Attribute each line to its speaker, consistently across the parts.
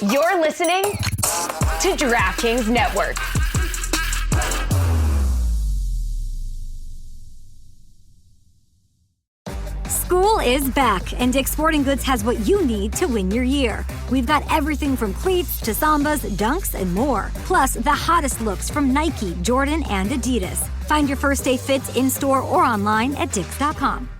Speaker 1: You're listening to DraftKings Network.
Speaker 2: School is back, and Dick's Sporting Goods has what you need to win your year. We've got everything from cleats to Sambas, dunks, and more. Plus, the hottest looks from Nike, Jordan, and Adidas. Find your first day fits in-store or online at Dicks.com.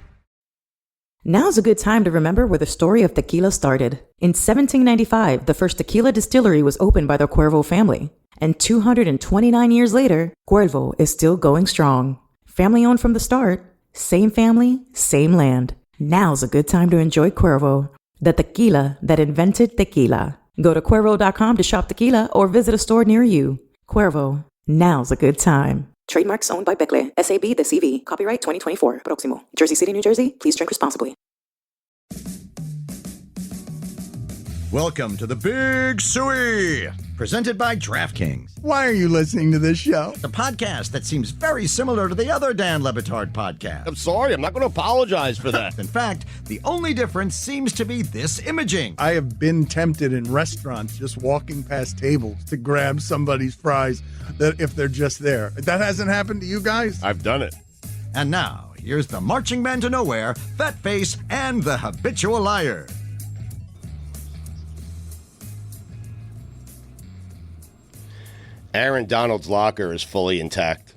Speaker 3: Now's a good time to remember where the story of tequila started. In 1795, the first tequila distillery was opened by the Cuervo family. And 229 years later, Cuervo is still going strong. Family-owned from the start. Same family, same land. Now's a good time to enjoy Cuervo, the tequila that invented tequila. Go to Cuervo.com to shop tequila or visit a store near you. Cuervo, now's a good time. Trademarks owned by Becle, SAB the CV. Copyright 2024. Proximo. Jersey City, New Jersey. Please drink responsibly.
Speaker 4: Welcome to the Big Suey, presented by DraftKings.
Speaker 5: Why are you listening to this show?
Speaker 4: The podcast that seems very similar to the other Dan Le Batard podcast.
Speaker 6: I'm sorry, I'm not going to apologize for that.
Speaker 4: In fact, the only difference seems to be this imaging.
Speaker 5: I have been tempted in restaurants just walking past tables to grab somebody's fries that if they're just there. That hasn't happened to you guys?
Speaker 6: I've done it.
Speaker 4: And now, here's the marching man to nowhere, Fat Face, and the habitual liar.
Speaker 6: Aaron Donald's locker is fully intact.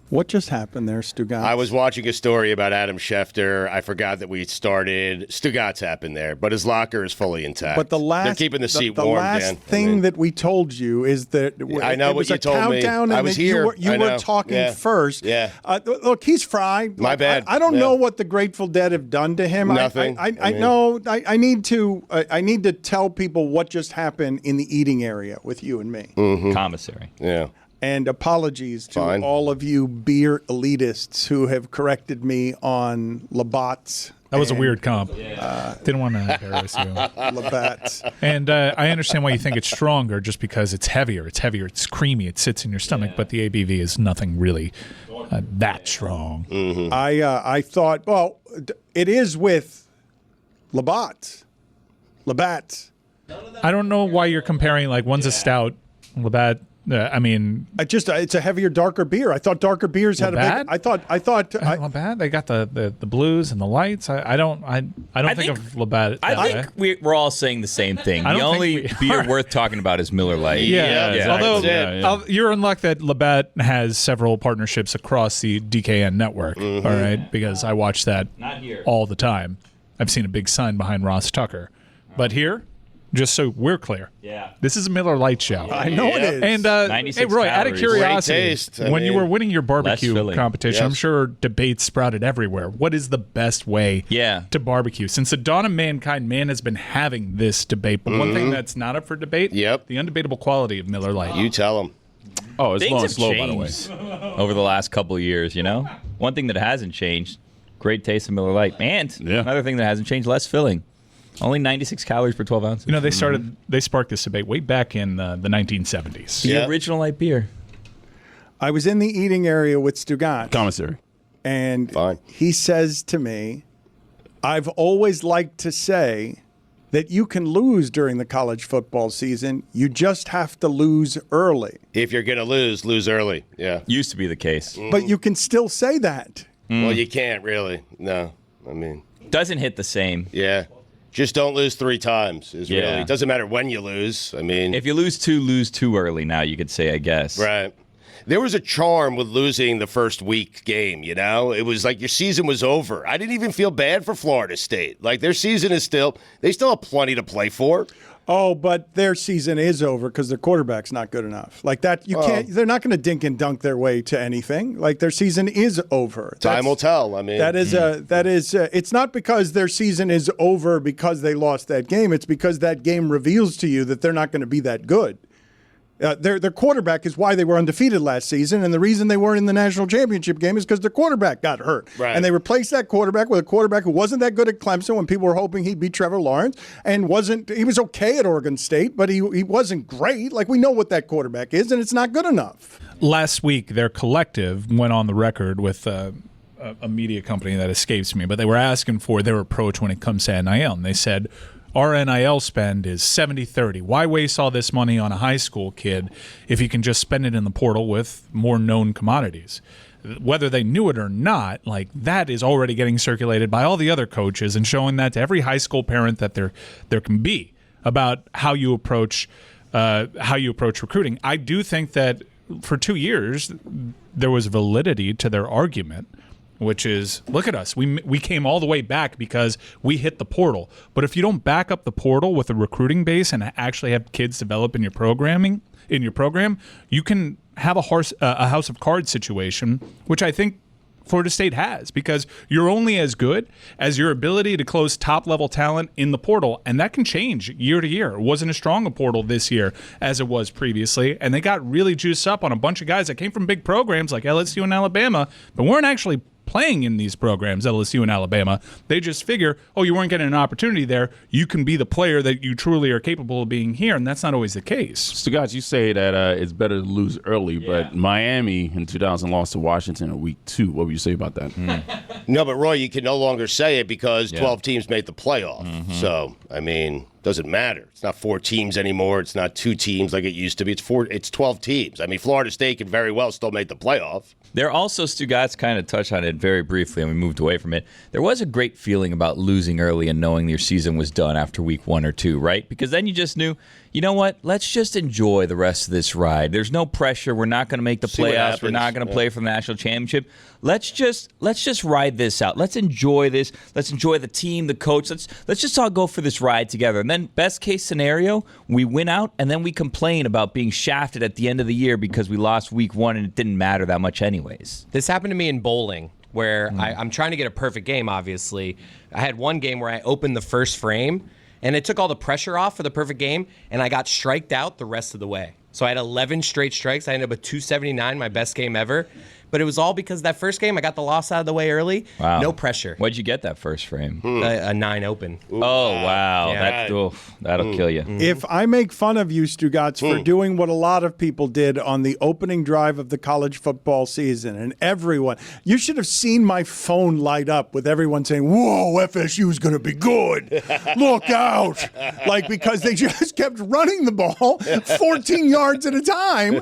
Speaker 5: What just happened there, Stugotz?
Speaker 6: I was watching a story about Adam Schefter. I forgot that we started. Stugotz happened there, but his locker is fully intact.
Speaker 5: But
Speaker 6: they're keeping the seat warm,
Speaker 5: The last
Speaker 6: Dan.
Speaker 5: thing that we told you is that
Speaker 6: I know
Speaker 5: it was
Speaker 6: what you told me.
Speaker 5: countdown, and
Speaker 6: I was here.
Speaker 5: You were talking first.
Speaker 6: Yeah.
Speaker 5: Look, he's fried.
Speaker 6: My bad.
Speaker 5: I don't know what the Grateful Dead have done to him.
Speaker 6: Nothing.
Speaker 5: I know. I need to tell people what just happened in the eating area with you and me.
Speaker 6: Mm-hmm.
Speaker 7: Commissary.
Speaker 6: Yeah.
Speaker 5: And apologies to all of you beer elitists who have corrected me on Labatt's.
Speaker 8: That was a weird comp. Didn't want to embarrass you.
Speaker 5: Labatt's.
Speaker 8: And I understand why you think it's stronger, just because it's heavier. It's heavier. It's creamy. It sits in your stomach. But the ABV is nothing really that strong.
Speaker 6: Mm-hmm.
Speaker 5: I thought, well, it is with Labatt's.
Speaker 8: I don't know why you're comparing, like, one's a stout, Labatt.
Speaker 5: It's a heavier, darker beer. I thought darker beers had
Speaker 8: Labatt?
Speaker 5: a big. I thought
Speaker 8: Labatt. They got the blues and the lights. I don't think of Labatt.
Speaker 7: I think we're all saying the same thing. The only beer worth talking about is Miller Lite.
Speaker 8: Yeah. Although you're in luck that Labatt has several partnerships across the DKN network.
Speaker 6: Mm-hmm.
Speaker 8: All right, because I watch that all the time. I've seen a big sign behind Ross Tucker, but here. Just so we're clear, this is a Miller Lite show.
Speaker 5: I know it is.
Speaker 8: And hey, Roy, out of curiosity, when you were winning your barbecue competition, I'm sure debates sprouted everywhere. What is the best way to barbecue? Since the dawn of mankind, man has been having this debate. But one thing that's not up for debate, the undebatable quality of Miller Lite.
Speaker 6: You tell them.
Speaker 7: Oh, it's low and slow, by the way, over the last couple of years, you know? One thing that hasn't changed, great taste of Miller Lite. And another thing that hasn't changed, less filling. Only 96 calories per 12 ounces.
Speaker 8: You know, they sparked this debate way back in the 1970s.
Speaker 7: The original light beer.
Speaker 5: I was in the eating area with Stugotz.
Speaker 6: Commissary.
Speaker 5: And he says to me, I've always liked to say that you can lose during the college football season. You just have to lose early.
Speaker 6: If you're going to lose early. Yeah.
Speaker 7: Used to be the case.
Speaker 5: But you can still say that.
Speaker 6: Well, you can't really. No. I mean.
Speaker 7: Doesn't hit the same.
Speaker 6: Yeah. Just don't lose 3 times. Really. It doesn't matter when you lose. I mean,
Speaker 7: if you lose too early now, you could say, I guess.
Speaker 6: Right. There was a charm with losing the first week game, you know? It was like your season was over. I didn't even feel bad for Florida State. Like, their season is they still have plenty to play for.
Speaker 5: Oh, but their season is over because their quarterback's not good enough. Like that, they're not going to dink and dunk their way to anything. Like their season is over.
Speaker 6: Time will tell. I mean,
Speaker 5: it's not because their season is over because they lost that game. It's because that game reveals to you that they're not going to be that good. Their quarterback is why they were undefeated last season, and the reason they weren't in the national championship game is because their quarterback got hurt.
Speaker 6: Right.
Speaker 5: And they replaced that quarterback with a quarterback who wasn't that good at Clemson when people were hoping he'd be Trevor Lawrence, and he was okay at Oregon State, but he wasn't great. Like, we know what that quarterback is, and it's not good enough.
Speaker 8: Last week, their collective went on the record with a media company that escapes me, but they were asking for their approach when it comes to NIL, and they said, our NIL spend is 70-30. Why waste all this money on a high school kid if you can just spend it in the portal with more known commodities? Whether they knew it or not, like, that is already getting circulated by all the other coaches and showing that to every high school parent that there can be about how you approach recruiting. I do think that for 2 years there was validity to their argument, which is, look at us. We came all the way back because we hit the portal. But if you don't back up the portal with a recruiting base and actually have kids develop in your program, you can have a house of cards situation, which I think Florida State has, because you're only as good as your ability to close top-level talent in the portal, and that can change year to year. It wasn't as strong a portal this year as it was previously, and they got really juiced up on a bunch of guys that came from big programs like LSU and Alabama, but weren't actually playing in these programs, LSU and Alabama. They just figure, oh, you weren't getting an opportunity there, you can be the player that you truly are capable of being here, and that's not always the case.
Speaker 9: Stugotz, you say that it's better to lose early, but Miami in 2000 lost to Washington in week 2. What would you say about that?
Speaker 6: No, but Roy, you can no longer say it because 12 teams made the playoff. So, I mean, doesn't matter. It's not 4 teams anymore. It's not 2 teams like it used to be. It's 12 teams. I mean, Florida State can very well still make the playoff.
Speaker 7: There also, Stugotz kind of touched on it very briefly, and we moved away from it. There was a great feeling about losing early and knowing your season was done after week 1 or 2, right? Because then you just knew, you know what? Let's just enjoy the rest of this ride. There's no pressure. We're not going to make the playoffs. We're not going to play for the national championship. Let's just ride this out. Let's enjoy this. Let's enjoy the team, the coach. Let's just all go for this ride together. And then best case scenario, we win out, and then we complain about being shafted at the end of the year because we lost week 1 and it didn't matter that much anyways.
Speaker 10: This happened to me in bowling, where I'm trying to get a perfect game, obviously. I had one game where I opened the first frame, and it took all the pressure off for the perfect game, and I got striked out the rest of the way. So I had 11 straight strikes. I ended up with 279, my best game ever. But it was all because that first game, I got the loss out of the way early.
Speaker 7: Wow.
Speaker 10: No pressure.
Speaker 7: What'd you get that first frame?
Speaker 10: A 9 open.
Speaker 7: Oh, wow.
Speaker 10: Yeah.
Speaker 7: That'll kill you.
Speaker 5: If I make fun of you, Stugotz, for doing what a lot of people did on the opening drive of the college football season, and everyone, you should have seen my phone light up with everyone saying, whoa, FSU's going to be good. Look out. Like, because they just kept running the ball 14 yards at a time,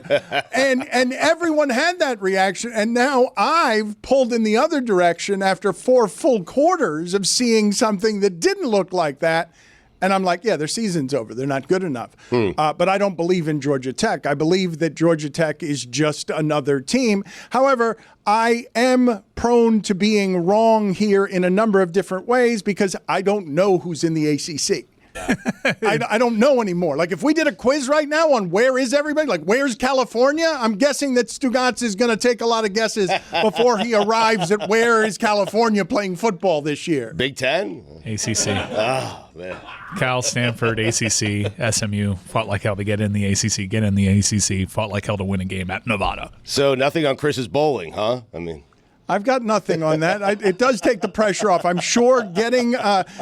Speaker 5: and everyone had that reaction. And now I've pulled in the other direction after 4 full quarters of seeing something that didn't look like that. And I'm like, yeah, their season's over. They're not good enough. But I don't believe in Georgia Tech. I believe that Georgia Tech is just another team. However, I am prone to being wrong here in a number of different ways because I don't know who's in the ACC. I don't know anymore. Like, if we did a quiz right now on where is everybody, like, where's California? I'm guessing that Stugotz is going to take a lot of guesses before he arrives at where is California playing football this year.
Speaker 6: Big Ten?
Speaker 8: ACC.
Speaker 6: Oh, man.
Speaker 8: Cal, Stanford, ACC, SMU, fought like hell to get in the ACC, fought like hell to win a game at Nevada.
Speaker 6: So nothing on Chris's bowling, huh? I mean...
Speaker 5: I've got nothing on that. It does take the pressure off. I'm sure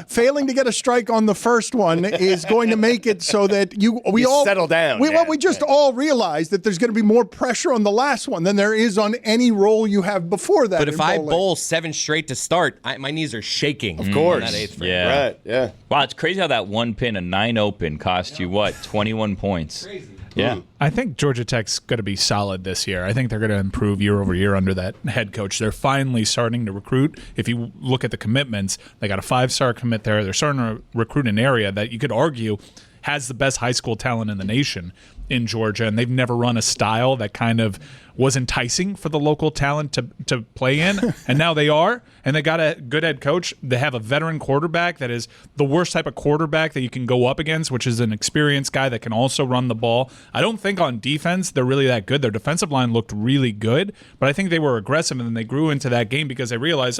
Speaker 5: failing to get a strike on the first one is going to make it so that we all
Speaker 6: settle down.
Speaker 5: We just all realize that there's going to be more pressure on the last one than there is on any roll you have before that.
Speaker 10: But if I bowl 7 straight to start, my knees are shaking.
Speaker 6: Of course.
Speaker 10: On that 8th frame.
Speaker 7: Yeah.
Speaker 6: Right. Yeah.
Speaker 7: Wow, it's crazy how that one pin, a 9 open, cost you, 21 points?
Speaker 10: Crazy.
Speaker 7: Yeah.
Speaker 8: I think Georgia Tech's going to be solid this year. I think they're going to improve year over year under that head coach. They're finally starting to recruit. If you look at the commitments, they got a 5-star commit there. They're starting to recruit an area that you could argue has the best high school talent in the nation in Georgia, and they've never run a style that kind of was enticing for the local talent to play in, and now they are, and they got a good head coach. They have a veteran quarterback that is the worst type of quarterback that you can go up against, which is an experienced guy that can also run the ball. I don't think on defense they're really that good. Their defensive line looked really good, but I think they were aggressive, and then they grew into that game because they realized,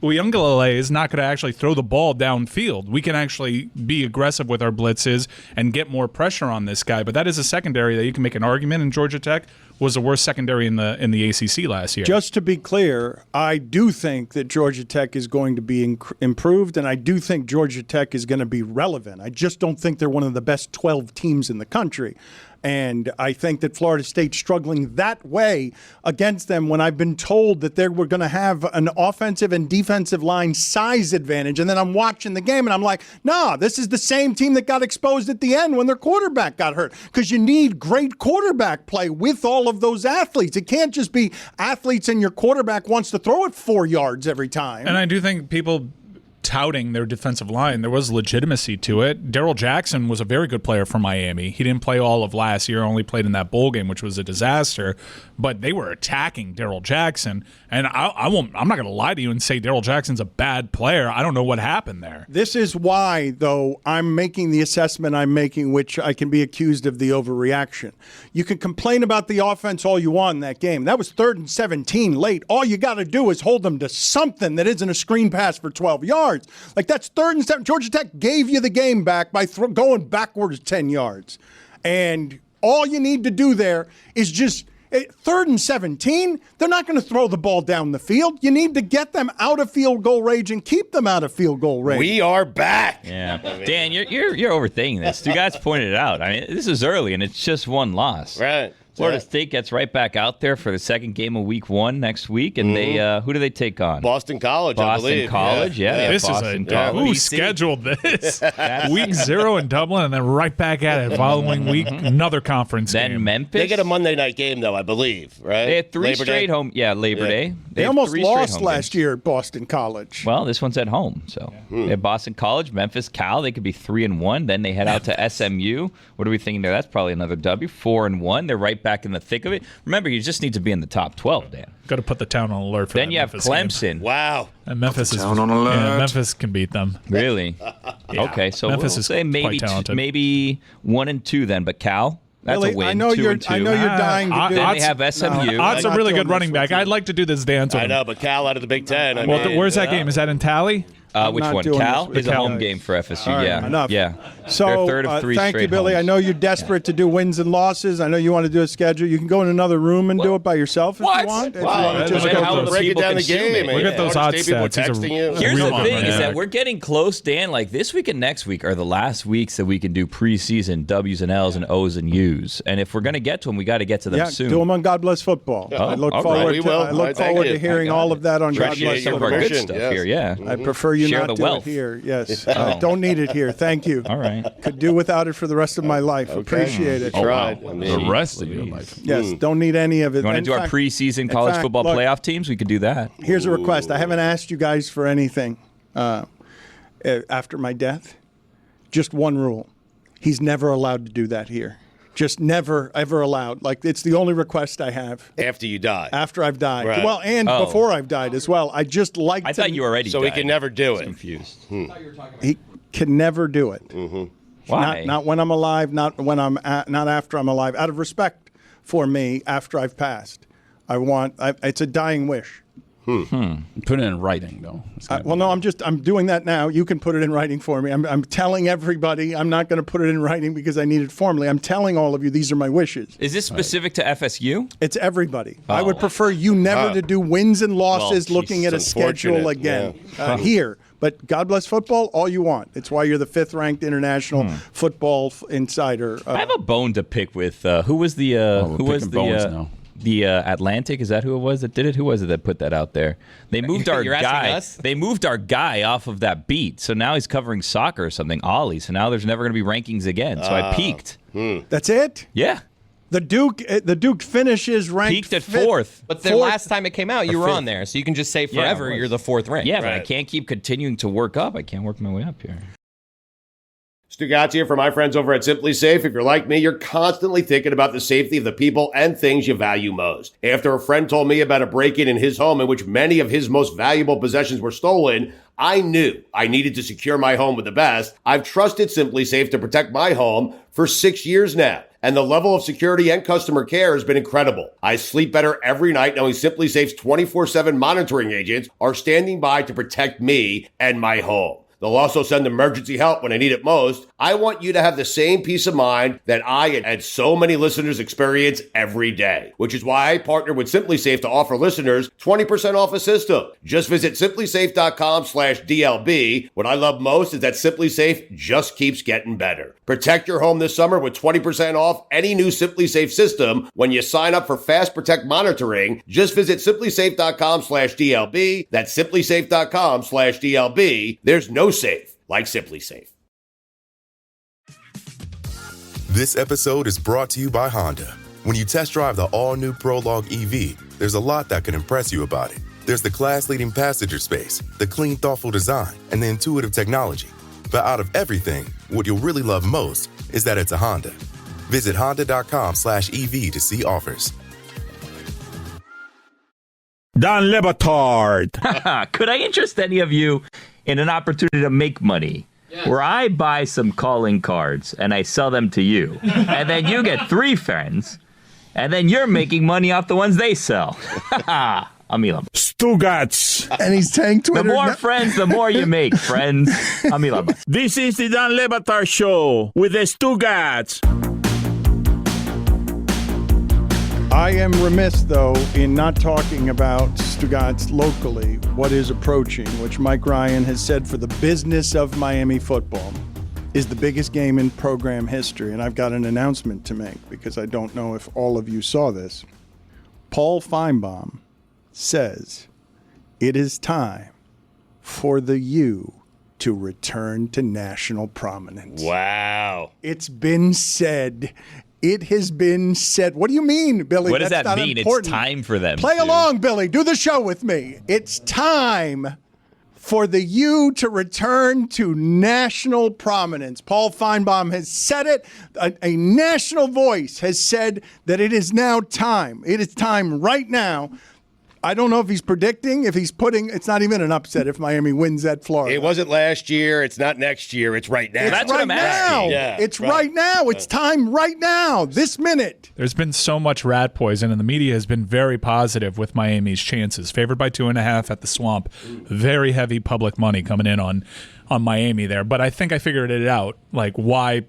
Speaker 8: Uiagalele is not going to actually throw the ball downfield. We can actually be aggressive with our blitzes and get more pressure on this guy. But that is a secondary that you can make an argument in Georgia Tech was the worst secondary in the ACC last year.
Speaker 5: Just to be clear, I do think that Georgia Tech is going to be improved, and I do think Georgia Tech is going to be relevant. I just don't think they're one of the best 12 teams in the country. And I think that Florida State's struggling that way against them when I've been told that they were going to have an offensive and defensive line size advantage. And then I'm watching the game and I'm like, nah, this is the same team that got exposed at the end when their quarterback got hurt. Because you need great quarterback play with all of those athletes. It can't just be athletes and your quarterback wants to throw it 4 yards every time.
Speaker 8: And I do think people touting their defensive line, there was legitimacy to it. Darrell Jackson was a very good player for Miami. He didn't play all of last year, only played in that bowl game, which was a disaster. But they were attacking Darrell Jackson, and I'm not going to lie to you and say Darrell Jackson's a bad player. I don't know what happened there.
Speaker 5: This is why, though, I'm making the assessment I'm making, which I can be accused of the overreaction. You can complain about the offense all you want in that game. That was 3rd and 17 late. All you got to do is hold them to something that isn't a screen pass for 12 yards. Like, that's 3rd and 7. Georgia Tech gave you the game back by going backwards 10 yards. And all you need to do there is just 3rd and 17. They're not going to throw the ball down the field. You need to get them out of field goal range and keep them out of field goal range.
Speaker 6: We are back.
Speaker 7: Yeah. Dan, you're overthinking this. Stugotz pointed it out. I mean, this is early, and it's just one loss.
Speaker 6: Right.
Speaker 7: Florida State gets right back out there for the second game of Week 1 next week, and they who do they take on?
Speaker 6: Boston College, I believe.
Speaker 7: Boston College, yeah.
Speaker 8: This
Speaker 7: Boston
Speaker 8: is
Speaker 7: College.
Speaker 8: who scheduled this? Week 0 in Dublin, and then right back at it following week, another conference
Speaker 7: then
Speaker 8: game.
Speaker 7: Memphis.
Speaker 6: They get a Monday night game, though, I believe, right?
Speaker 7: They had 3
Speaker 6: Labor
Speaker 7: straight
Speaker 6: Day?
Speaker 7: home. Yeah, Labor Day.
Speaker 5: They
Speaker 7: have
Speaker 5: almost
Speaker 7: 3 straight
Speaker 5: lost
Speaker 7: home
Speaker 5: last
Speaker 7: games.
Speaker 5: year at Boston College.
Speaker 7: Well, this one's at home, so they have Boston College, Memphis, Cal. They could be 3-1. Then they head out to SMU. What are we thinking there? That's probably another W. 4-1. They're right back in the thick of it. Remember, you just need to be in the top 12, Dan.
Speaker 8: Got to put the town on alert for
Speaker 7: Then
Speaker 8: that
Speaker 7: you have
Speaker 8: Memphis
Speaker 7: Clemson.
Speaker 8: game.
Speaker 6: Wow.
Speaker 8: And Memphis is
Speaker 11: town on alert.
Speaker 8: Yeah, Memphis can beat them.
Speaker 7: Really? Okay, so
Speaker 8: Memphis
Speaker 7: we'll
Speaker 8: is
Speaker 7: say maybe
Speaker 8: quite talented.
Speaker 7: maybe 1-2 then, but Cal. That's
Speaker 5: Really?
Speaker 7: a win.
Speaker 5: I know you're
Speaker 7: 2-2.
Speaker 5: dying to do
Speaker 7: Then
Speaker 5: it.
Speaker 7: they have SMU.
Speaker 8: Ott's a
Speaker 5: not
Speaker 8: really
Speaker 5: doing
Speaker 8: good
Speaker 5: this
Speaker 8: running
Speaker 5: with
Speaker 8: back.
Speaker 5: you.
Speaker 8: I'd like to do this dance with
Speaker 6: I
Speaker 8: him.
Speaker 6: know, but Cal out of the Big Ten.
Speaker 8: Well, where's that game? Is that in Tally?
Speaker 7: Which
Speaker 5: not
Speaker 7: one?
Speaker 5: doing
Speaker 7: Cal
Speaker 5: this with
Speaker 7: is a
Speaker 5: Cal.
Speaker 7: home game for FSU.
Speaker 5: All right,
Speaker 7: yeah,
Speaker 5: enough.
Speaker 7: yeah.
Speaker 5: So
Speaker 7: They're third of 3
Speaker 5: thank you,
Speaker 7: straight
Speaker 5: Billy.
Speaker 7: homes.
Speaker 5: I know you're desperate to do wins and losses. I know you want to do a schedule. You can go in another room and do it by yourself if you want. If you want to just
Speaker 7: Look
Speaker 5: go
Speaker 7: at how
Speaker 5: through-
Speaker 7: those
Speaker 6: break it
Speaker 7: people
Speaker 6: down the
Speaker 7: consume
Speaker 6: game.
Speaker 7: it.
Speaker 8: Look at those
Speaker 6: Florida
Speaker 8: odds
Speaker 6: State people
Speaker 8: stats. He's a
Speaker 6: texting you.
Speaker 7: Here's the
Speaker 8: real
Speaker 7: thing:
Speaker 8: one,
Speaker 7: is
Speaker 8: yeah.
Speaker 7: that we're getting close, Dan. Like this week and next week are the last weeks that we can do preseason W's and L's and O's and U's. And if we're going to get to them, we got to get to them
Speaker 5: Yeah,
Speaker 7: soon.
Speaker 5: do them on God Bless Football. I look
Speaker 7: all
Speaker 5: forward
Speaker 7: right.
Speaker 6: We will.
Speaker 5: I look
Speaker 6: Thank
Speaker 5: forward
Speaker 6: you.
Speaker 5: to hearing all of that on God
Speaker 6: Appreciate
Speaker 5: Bless
Speaker 6: your
Speaker 7: Some of our good
Speaker 5: Football.
Speaker 6: version,
Speaker 7: stuff here, yeah.
Speaker 5: I prefer you
Speaker 7: Share
Speaker 5: not
Speaker 7: the
Speaker 5: do
Speaker 7: wealth.
Speaker 5: it here. Yes,
Speaker 7: Oh.
Speaker 5: don't need it here. Thank you.
Speaker 7: All right.
Speaker 5: Could do without it for the rest of my life. Appreciate it.
Speaker 6: Tried.
Speaker 9: Wow.
Speaker 6: I mean,
Speaker 9: The rest of your life.
Speaker 5: Yes, don't need any of it.
Speaker 7: You want to
Speaker 5: In
Speaker 7: do our
Speaker 5: fact-
Speaker 7: preseason college
Speaker 5: fact,
Speaker 7: football
Speaker 5: look,
Speaker 7: playoff teams? We could do that.
Speaker 5: Here's a request. I haven't asked you guys for anything after my death. Just one rule. He's never allowed to do that here. Just never, ever allowed. Like, it's the only request I have.
Speaker 6: after you die.
Speaker 5: After I've died.
Speaker 6: Right.
Speaker 5: Well, and
Speaker 7: Oh.
Speaker 5: before I've died as well. I just like
Speaker 7: I
Speaker 5: to.
Speaker 7: thought you already
Speaker 6: So
Speaker 7: died.
Speaker 6: he can never do
Speaker 7: I was
Speaker 6: it.
Speaker 7: confused.
Speaker 5: He can never do it.
Speaker 7: Why?
Speaker 5: Not when I'm alive, not after I'm alive. Out of respect for me after I've passed. It's a dying wish.
Speaker 9: Put it in writing, though. It's gotta
Speaker 5: Well,
Speaker 9: be-
Speaker 5: no, I'm doing that now. You can put it in writing for me. I'm telling everybody. I'm not going to put it in writing because I need it formally. I'm telling all of you these are my wishes.
Speaker 7: Is this specific to FSU?
Speaker 5: It's everybody. I would prefer you never to do wins and losses
Speaker 6: Well,
Speaker 5: looking at a
Speaker 6: it's
Speaker 5: schedule
Speaker 6: unfortunate,
Speaker 5: again here. But God bless football, all you want. It's why you're the 5th-ranked international football insider.
Speaker 7: I have a bone to pick with who was the
Speaker 9: we're
Speaker 7: who was
Speaker 9: picking bones
Speaker 7: the
Speaker 9: now.
Speaker 7: the Atlantic? Is that who it was that did it? Who was it that put that out there? They moved our
Speaker 10: You're asking
Speaker 7: guy.
Speaker 10: us?
Speaker 7: They moved our guy off of that beat, so now he's covering soccer or something. Ollie. So now there's never going to be rankings again. So I peaked.
Speaker 5: That's it?
Speaker 7: Yeah,
Speaker 5: The Duke finishes ranked
Speaker 7: peaked at
Speaker 5: 5th.
Speaker 7: 4th.
Speaker 10: But the
Speaker 5: Fourth.
Speaker 10: last time it came out, you were on
Speaker 7: 5th.
Speaker 10: there, so you can just say
Speaker 7: Yeah,
Speaker 10: forever
Speaker 7: I was.
Speaker 10: you're the 4th rank.
Speaker 7: Yeah, but I
Speaker 6: Right.
Speaker 7: can't keep continuing to work up. I can't work my way up here.
Speaker 6: Stugotz here for my friends over at Simply Safe. If you're like me, you're constantly thinking about the safety of the people and things you value most. After a friend told me about a break-in in his home in which many of his most valuable possessions were stolen, I knew I needed to secure my home with the best. I've trusted Simply Safe to protect my home for 6 years now, and the level of security and customer care has been incredible. I sleep better every night knowing Simply Safe's 24/7 monitoring agents are standing by to protect me and my home. The They'll also send emergency help when I need it most. I want you to have the same peace of mind that I and so many listeners experience every day, which is why I partner with SimpliSafe to offer listeners 20% off a system. Just visit SimpliSafe.com/DLB. What I love most is that SimpliSafe just keeps getting better. Protect your home this summer with 20% off any new SimpliSafe system when you sign up for Fast Protect monitoring. Just visit SimpliSafe.com/DLB. That's SimpliSafe.com/DLB. There's no safe like SimpliSafe.
Speaker 11: This episode is brought to you by Honda. When you test drive the all-new Prologue EV, there's a lot that can impress you about it. There's the class-leading passenger space, the clean, thoughtful design, and the intuitive technology. But out of everything, what you'll really love most is that it's a Honda. Visit honda.com/EV to see offers.
Speaker 12: Don Le Batard.
Speaker 7: Could I interest any of you in an opportunity to make money? Yes. Where I buy some calling cards and I sell them to you. And then you get 3 friends. And then you're making money off the ones they sell. Amila.
Speaker 12: Stugotz.
Speaker 5: And he's saying Twitter.
Speaker 7: The more friends, the more you make, friends. Amila.
Speaker 12: This is the Don Le Batard Show with the Stugotz.
Speaker 5: I am remiss, though, in not talking about Stugotz locally, what is approaching, which Mike Ryan has said for the business of Miami football is the biggest game in program history. And I've got an announcement to make because I don't know if all of you saw this. Paul Finebaum says it is time for the U to return to national prominence.
Speaker 6: Wow.
Speaker 5: It's been said. It has been said. What do you mean, Billy?
Speaker 7: What does
Speaker 5: That's
Speaker 7: that
Speaker 5: not
Speaker 7: mean?
Speaker 5: important.
Speaker 7: It's time for them.
Speaker 5: Play along, Billy. Do the show with me. It's time for the U to return to national prominence. Paul Finebaum has said it. A national voice has said that it is now time. It is time right now. I don't know if he's predicting, if he's putting, it's not even an upset if Miami wins at Florida.
Speaker 6: It wasn't last year. It's not next year. It's right now.
Speaker 5: That's right now. Yeah, it's right now. It's time right now, this minute.
Speaker 8: There's been so much rat poison, and the media has been very positive with Miami's chances. Favored by 2.5 at the Swamp. Very heavy public money coming in on Miami there. But I think I figured it out, like why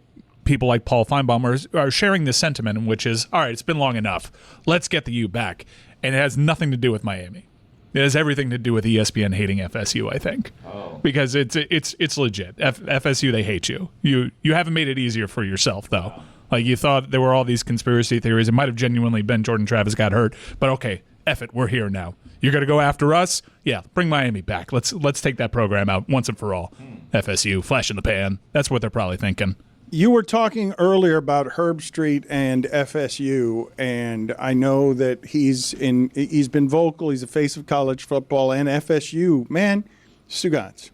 Speaker 8: people like Paul Finebaum are sharing this sentiment, which is, all right, it's been long enough. Let's get the U back. And it has nothing to do with Miami. It has everything to do with ESPN hating FSU, I think. Oh. Because it's legit. FSU, they hate you. You haven't made it easier for yourself, though. Like, you thought there were all these conspiracy theories. It might have genuinely been Jordan Travis got hurt. But okay, F it, we're here now. You're going to go after us? Yeah, bring Miami back. Let's take that program out once and for all. FSU, flash in the pan. That's what they're probably thinking.
Speaker 5: You were talking earlier about Herb Street and FSU, and I know that he's been vocal. He's the face of college football and FSU. Man, Stugotz,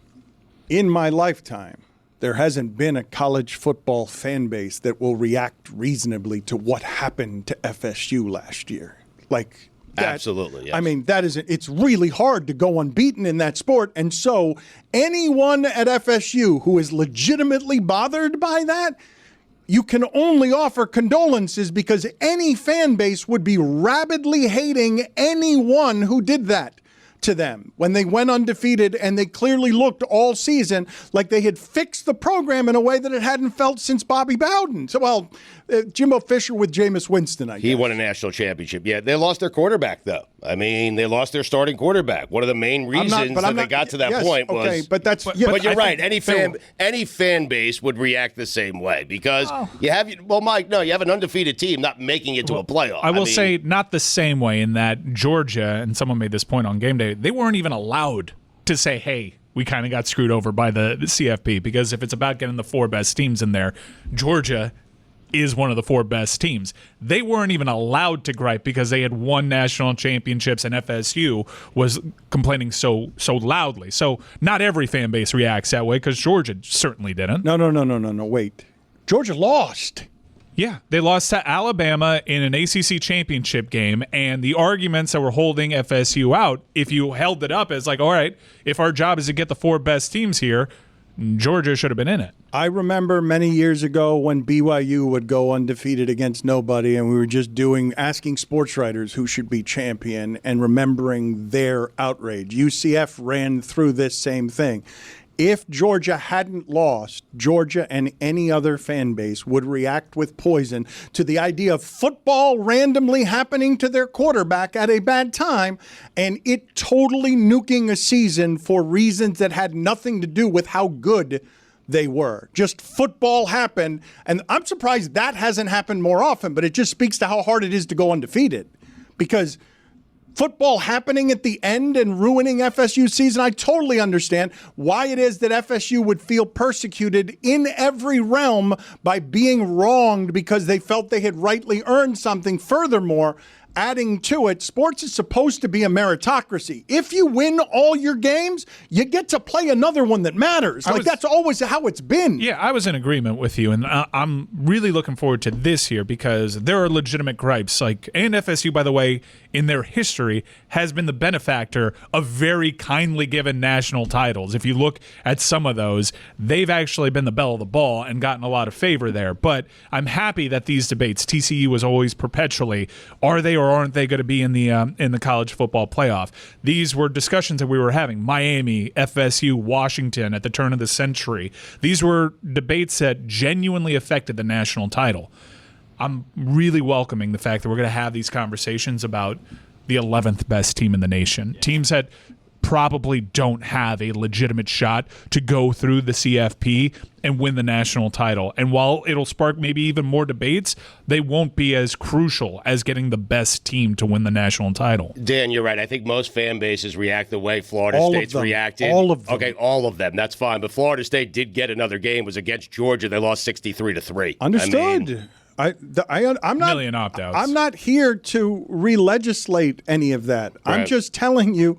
Speaker 5: in my lifetime, there hasn't been a college football fan base that will react reasonably to what happened to FSU last year. Like,
Speaker 6: absolutely. Yes.
Speaker 5: I mean, it's really hard to go unbeaten in that sport. And so anyone at FSU who is legitimately bothered by that, you can only offer condolences because any fan base would be rabidly hating anyone who did that to them when they went undefeated, and they clearly looked all season like they had fixed the program in a way that it hadn't felt since Bobby Bowden. So, Jimbo Fisher with Jameis Winston, I guess.
Speaker 6: He won a national championship. Yeah, they lost their quarterback, though. I mean, they lost their starting quarterback. One of the main reasons they got to that point was...
Speaker 5: Okay, but that's...
Speaker 6: But you're right. Any fan base would react the same way because you have... Well, Mike, no, you have an undefeated team not making it to a playoff.
Speaker 8: I will say not the same way in that Georgia, and someone made this point on game day, they weren't even allowed to say, hey, we kind of got screwed over by the CFP, because if it's about getting the 4 best teams in there, Georgia is one of the 4 best teams. They weren't even allowed to gripe because they had won national championships and FSU was complaining so loudly. So not every fan base reacts that way because Georgia certainly didn't.
Speaker 5: No, wait. Georgia lost.
Speaker 8: Yeah, they lost to Alabama in an ACC championship game, and the arguments that were holding FSU out, if you held it up as like, all right, if our job is to get the 4 best teams here, Georgia should have been in it.
Speaker 5: I remember many years ago when BYU would go undefeated against nobody, and we were just asking sports writers who should be champion and remembering their outrage. UCF ran through this same thing. if Georgia hadn't lost, Georgia and any other fan base would react with poison to the idea of football randomly happening to their quarterback at a bad time and it totally nuking a season for reasons that had nothing to do with how good they were. Just football happened, and I'm surprised that hasn't happened more often, but it just speaks to how hard it is to go undefeated. Because football happening at the end and ruining FSU's season, I totally understand why it is that FSU would feel persecuted in every realm by being wronged because they felt they had rightly earned something. Furthermore, adding to it, sports is supposed to be a meritocracy. If you win all your games, you get to play another one that matters. That's always how it's been.
Speaker 8: Yeah, I was in agreement with you, and I'm really looking forward to this year because there are legitimate gripes. And FSU, by the way, in their history, has been the benefactor of very kindly given national titles. If you look at some of those, they've actually been the belle of the ball and gotten a lot of favor there. But I'm happy that these debates, TCU was always perpetually, are they or aren't they going to be in the college football playoff? These were discussions that we were having. Miami, FSU, Washington at the turn of the century. These were debates that genuinely affected the national title. I'm really welcoming the fact that we're going to have these conversations about the 11th best team in the nation. Teams that probably don't have a legitimate shot to go through the CFP and win the national title. And while it'll spark maybe even more debates, they won't be as crucial as getting the best team to win the national title.
Speaker 6: Dan, you're right. I think most fan bases react the way Florida State's reacted.
Speaker 5: All of them.
Speaker 6: Okay, all of them. That's fine. But Florida State did get another game. It was against Georgia. They lost 63-3.
Speaker 5: Understood. I'm not
Speaker 8: million opt-outs.
Speaker 5: I'm not here to re-legislate any of that.
Speaker 6: Right.
Speaker 5: I'm just telling you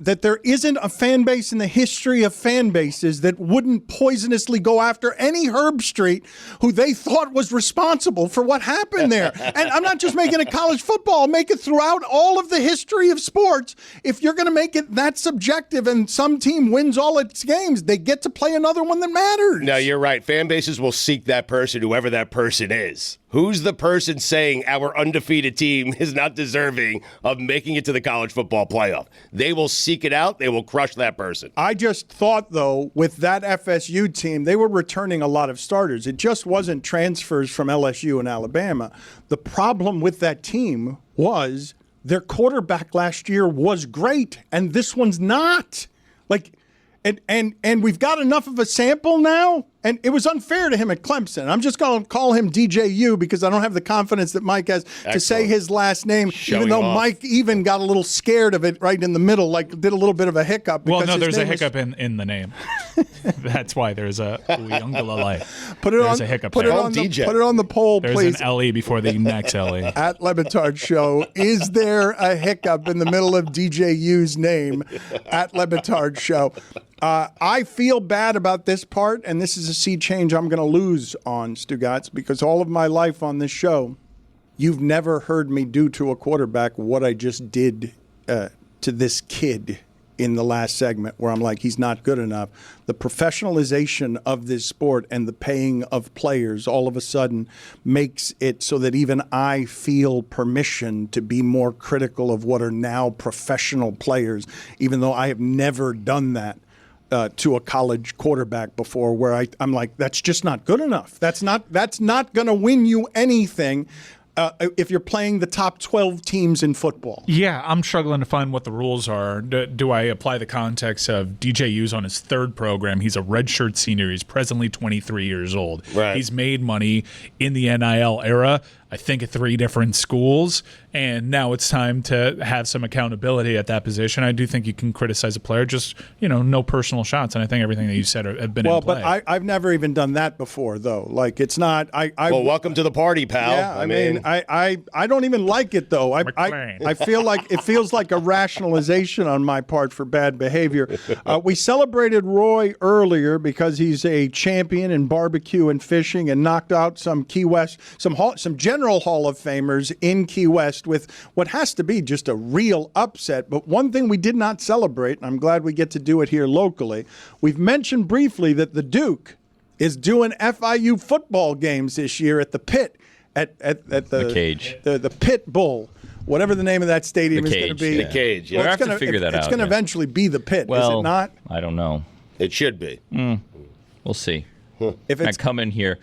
Speaker 5: that there isn't a fan base in the history of fan bases that wouldn't poisonously go after any Herb Street who they thought was responsible for what happened there. And I'm not just making it college football. I'll make it throughout all of the history of sports. If you're going to make it that subjective and some team wins all its games, they get to play another one that matters.
Speaker 6: No, you're right. Fan bases will seek that person, whoever that person is. Who's the person saying our undefeated team is not deserving of making it to the college football playoff? They will seek it out. They will crush that person.
Speaker 5: I just thought, though, with that FSU team, they were returning a lot of starters. It just wasn't transfers from LSU and Alabama. The problem with that team was their quarterback last year was great, and this one's not. And we've got enough of a sample now, and it was unfair to him at Clemson. I'm just going to call him DJ U because I don't have the confidence that Mike has to say his last name, even though Mike even got a little scared of it right in the middle, did a little bit of a hiccup.
Speaker 8: Well, no, there's a hiccup in the name. That's why there's a Uiagalele. There's a hiccup
Speaker 5: put
Speaker 8: there.
Speaker 5: Put it on the poll, please.
Speaker 8: There's an LE before the next LE.
Speaker 5: At Le Batard Show, is there a hiccup in the middle of DJ U's name? At Le Batard Show. I feel bad about this part, and this is a sea change I'm going to lose on, Stugotz, because all of my life on this show, you've never heard me do to a quarterback what I just did to this kid in the last segment, where I'm like, he's not good enough. The professionalization of this sport and the paying of players all of a sudden makes it so that even I feel permission to be more critical of what are now professional players, even though I have never done that to a college quarterback before, where I'm like, that's just not good enough. That's not going to win you anything if you're playing the top 12 teams in football.
Speaker 8: Yeah, I'm struggling to find what the rules are. Do I apply the context of DJ U's on his third program? He's a redshirt senior. He's presently 23 years old.
Speaker 6: Right.
Speaker 8: He's made money in the NIL era, I think, at 3 different schools, and now it's time to have some accountability at that position. I do think you can criticize a player, just, no personal shots, and I think everything that you said have been in play.
Speaker 5: But I've never even done that before, though. It's not.
Speaker 6: Well, welcome to the party, pal.
Speaker 5: Yeah, I mean, I don't even like it, though. I feel like it feels like a rationalization on my part for bad behavior. We celebrated Roy earlier because he's a champion in barbecue and fishing, and knocked out some Key West, some general Hall of Famers in Key West with what has to be just a real upset. But one thing we did not celebrate, and I'm glad we get to do it here locally, we've mentioned briefly that the Duke is doing FIU football games this year at the Pit, at the
Speaker 7: Cage.
Speaker 5: The Pit Bowl. Whatever the name of that stadium is going to be.
Speaker 6: The Cage.
Speaker 7: We'll have to figure that out.
Speaker 5: It's going to eventually be the Pit, is it not?
Speaker 7: I don't know.
Speaker 6: It should be.
Speaker 7: We'll see.
Speaker 5: If
Speaker 7: I
Speaker 5: it's
Speaker 7: come in here,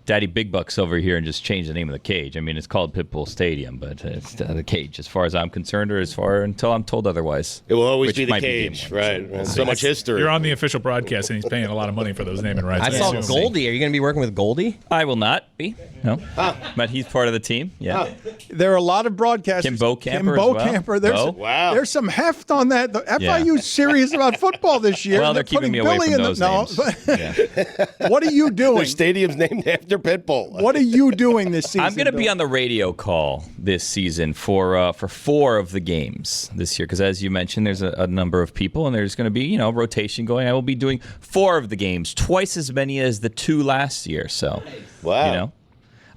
Speaker 7: Daddy Big Bucks over here, and just change the name of the cage. I mean, it's called Pitbull Stadium, but it's the cage as far as I'm concerned, or until I'm told otherwise.
Speaker 6: It will always
Speaker 7: Which
Speaker 6: be the
Speaker 7: might
Speaker 6: cage,
Speaker 7: game one,
Speaker 6: right? So much history.
Speaker 8: You're on the official broadcast, and he's paying a lot of money for those naming rights.
Speaker 10: I saw Goldie. Are you going to be working with Goldie?
Speaker 7: I will not be. No. But he's part of the team. Yeah.
Speaker 5: there are a lot of broadcasters.
Speaker 7: Kim
Speaker 5: Camper.
Speaker 6: Wow.
Speaker 5: There's some heft on that. The FIU's serious about football this year.
Speaker 7: Well, they're keeping me away from those names.
Speaker 5: What are you doing?
Speaker 6: Their stadium's named after Pitbull.
Speaker 5: What are you doing this season?
Speaker 7: I'm going to be on the radio call this season for 4 of the games this year, because as you mentioned, there's a number of people, and there's going to be rotation going. I will be doing 4 of the games, twice as many as the 2 last year. So,
Speaker 6: wow.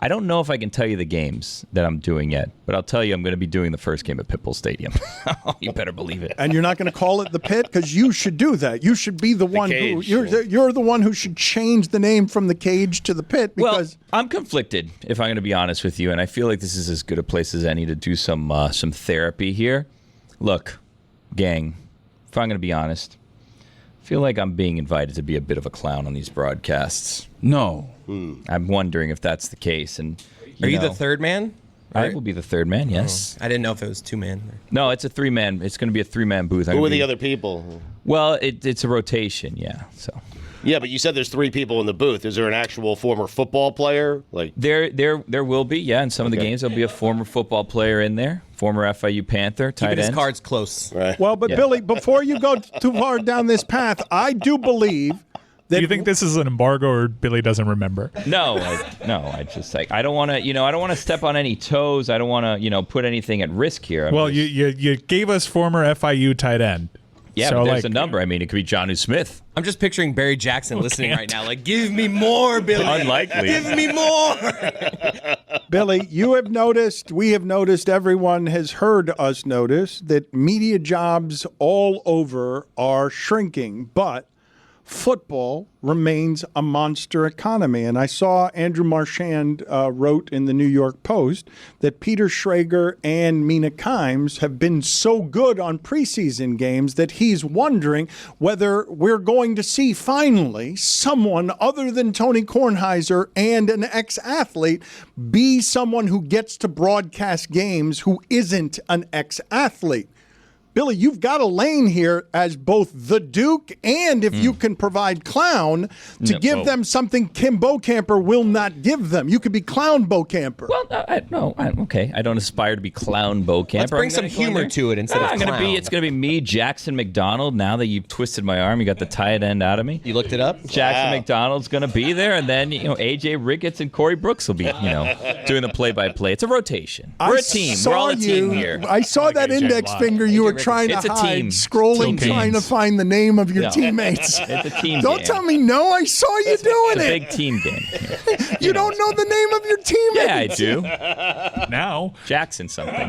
Speaker 7: I don't know if I can tell you the games that I'm doing yet, but I'll tell you I'm going to be doing the first game at Pitbull Stadium. You better believe it.
Speaker 5: And you're not going to call it the Pit, because you should do that. You should be the one who you're the one who should change the name from the Cage to the Pit. Because
Speaker 7: I'm conflicted, if I'm going to be honest with you, and I feel like this is as good a place as any to do some therapy here. Look, gang, if I'm going to be honest, I feel like I'm being invited to be a bit of a clown on these broadcasts.
Speaker 9: No.
Speaker 7: I'm wondering if that's the case. And
Speaker 10: Are you the third man?
Speaker 7: I will be the third man, yes.
Speaker 10: I didn't know if it was 2-man.
Speaker 7: No, it's a 3-man. It's going to be a 3-man booth.
Speaker 6: Who are the other people?
Speaker 7: Well, it's a rotation, yeah. So.
Speaker 6: Yeah, but you said there's 3 people in the booth. Is there an actual former football player?
Speaker 7: There will be, yeah. In some of the games, there'll be a former football player in there, former FIU Panther, tight end.
Speaker 10: Keeping his cards close.
Speaker 6: Right.
Speaker 5: Well, but Billy, before you go too far down this path, I do believe.
Speaker 8: Do you think this is an embargo, or Billy doesn't remember?
Speaker 7: No. I just I don't want to. I don't want to step on any toes. I don't want to. Put anything at risk here.
Speaker 8: You gave us former FIU tight end.
Speaker 7: Yeah, but there's a number. I mean, it could be Jonnu Smith.
Speaker 10: I'm just picturing Barry Jackson listening right now. Like, give me more, Billy.
Speaker 7: Unlikely.
Speaker 10: Give me more.
Speaker 5: Billy, you have noticed, we have noticed, everyone has heard us notice that media jobs all over are shrinking, but football remains a monster economy. And I saw Andrew Marchand wrote in the New York Post that Peter Schrager and Mina Kimes have been so good on preseason games that he's wondering whether we're going to see finally someone other than Tony Kornheiser and an ex-athlete be someone who gets to broadcast games who isn't an ex-athlete. Billy, you've got a lane here as both the Duke and, if you can provide Clown, to give them something Kim Bocamper will not give them. You could be Clown Bocamper.
Speaker 7: Well, okay. I don't aspire to be Clown Bocamper.
Speaker 10: Let's bring some humor to it instead of clown.
Speaker 7: It's going to be me, Jackson McDonald. Now that you've twisted my arm, you got the tight end out of me.
Speaker 10: You looked it up?
Speaker 7: Jackson McDonald's going to be there, and then AJ Ricketts and Corey Brooks will be doing the play-by-play. It's a rotation. We're a team. We're all a team here.
Speaker 5: I saw that index finger you were trying to hide, scrolling, trying to find the name of your teammates.
Speaker 7: It's a team
Speaker 5: Don't
Speaker 7: game.
Speaker 5: tell me no. I saw you doing
Speaker 7: it's
Speaker 5: it.
Speaker 7: a big team game.
Speaker 5: You don't know the name of your teammates.
Speaker 7: Yeah, I do.
Speaker 8: Now.
Speaker 7: Jackson something.